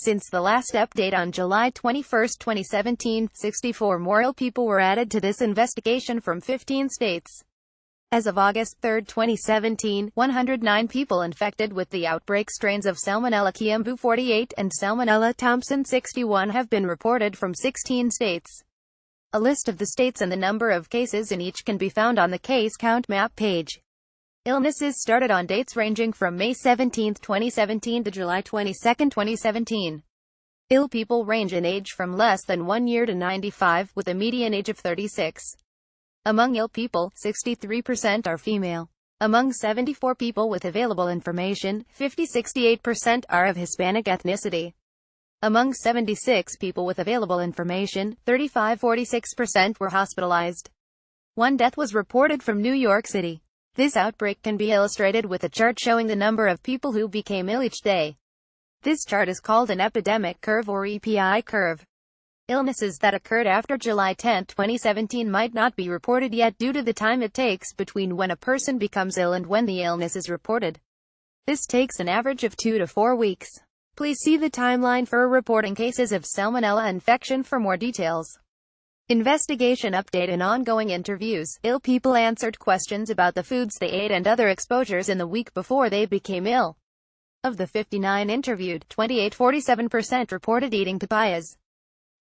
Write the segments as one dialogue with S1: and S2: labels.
S1: Since the last update on July 21, 2017, 64 more ill people were added to this investigation from 15 states. As of August 3, 2017, 109 people infected with the outbreak strains of Salmonella Kiambu 48 and Salmonella Thompson 61 have been reported from 16 states. A list of the states and the number of cases in each can be found on the case count map page. Illnesses started on dates ranging from May 17, 2017 to July 22, 2017. Ill people range in age from less than 1 year to 95, with a median age of 36. Among ill people, 63% are female. Among 74 people with available information, 68% are of Hispanic ethnicity. Among 76 people with available information, 46% were hospitalized. One death was reported from New York City. This outbreak can be illustrated with a chart showing the number of people who became ill each day. This chart is called an epidemic curve or EPI curve. Illnesses that occurred after July 10, 2017 might not be reported yet due to the time it takes between when a person becomes ill and when the illness is reported. This takes an average of 2 to 4 weeks. Please see the timeline for reporting cases of salmonella infection for more details. Investigation update and ongoing interviews. Ill people answered questions about the foods they ate and other exposures in the week before they became ill. Of the 59 interviewed, 47% reported eating papayas.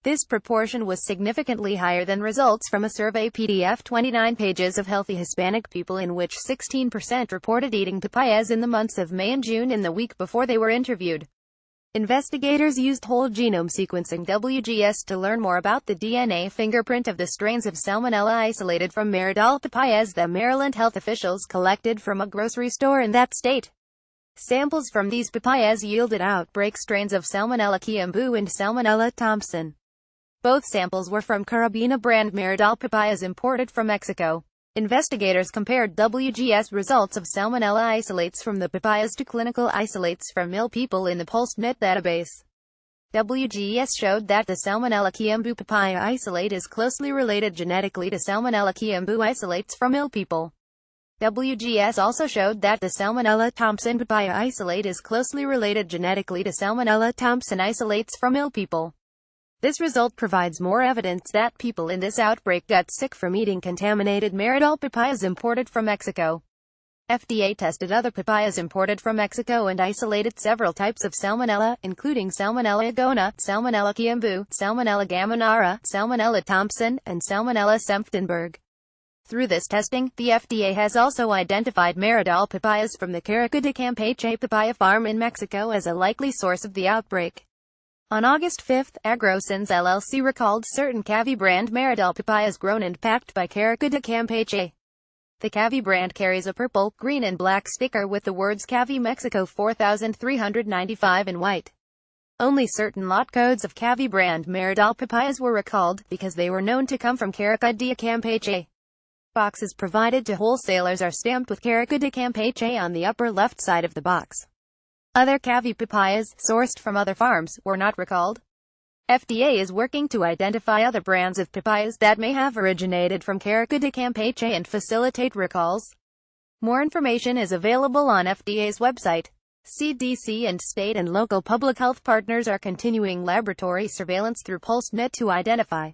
S1: This proportion was significantly higher than results from a survey PDF 29 pages of healthy Hispanic people in which 16% reported eating papayas in the months of May and June in the week before they were interviewed. Investigators used whole genome sequencing (WGS) to learn more about the DNA fingerprint of the strains of salmonella isolated from maradol papayas that Maryland health officials collected from a grocery store in that state. Samples from these papayas yielded outbreak strains of Salmonella Kiambu and Salmonella Thompson. Both samples were from Carabina brand maradol papayas imported from Mexico. Investigators compared WGS results of salmonella isolates from the papayas to clinical isolates from ill people in the PulseNet database. WGS showed that the Salmonella Kiambu papaya isolate is closely related genetically to Salmonella Kiambu isolates from ill people. WGS also showed that the Salmonella Thompson papaya isolate is closely related genetically to Salmonella Thompson isolates from ill people. This result provides more evidence that people in this outbreak got sick from eating contaminated maradol papayas imported from Mexico. FDA tested other papayas imported from Mexico and isolated several types of salmonella, including Salmonella agona, Salmonella Kiambu, Salmonella gamonara, Salmonella Thompson, and Salmonella Senftenberg. Through this testing, the FDA has also identified maradol papayas from the Caraca de Campeche papaya farm in Mexico as a likely source of the outbreak. On August 5, AgroSense LLC recalled certain Cavi brand maradol papayas grown and packed by Caraca de Campeche. The Cavi brand carries a purple, green and black sticker with the words Cavi Mexico 4395 in white. Only certain lot codes of Cavi brand maradol papayas were recalled, because they were known to come from Caraca de Campeche. Boxes provided to wholesalers are stamped with Caraca de Campeche on the upper left side of the box. Other Cavi papayas, sourced from other farms, were not recalled. FDA is working to identify other brands of papayas that may have originated from Caraca de Campeche and facilitate recalls. More information is available on FDA's website. CDC and state and local public health partners are continuing laboratory surveillance through PulseNet to identify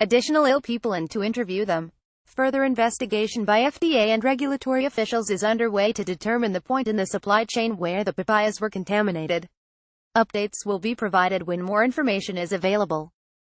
S1: additional ill people and to interview them. Further investigation by FDA and regulatory officials is underway to determine the point in the supply chain where the papayas were contaminated. Updates will be provided when more information is available.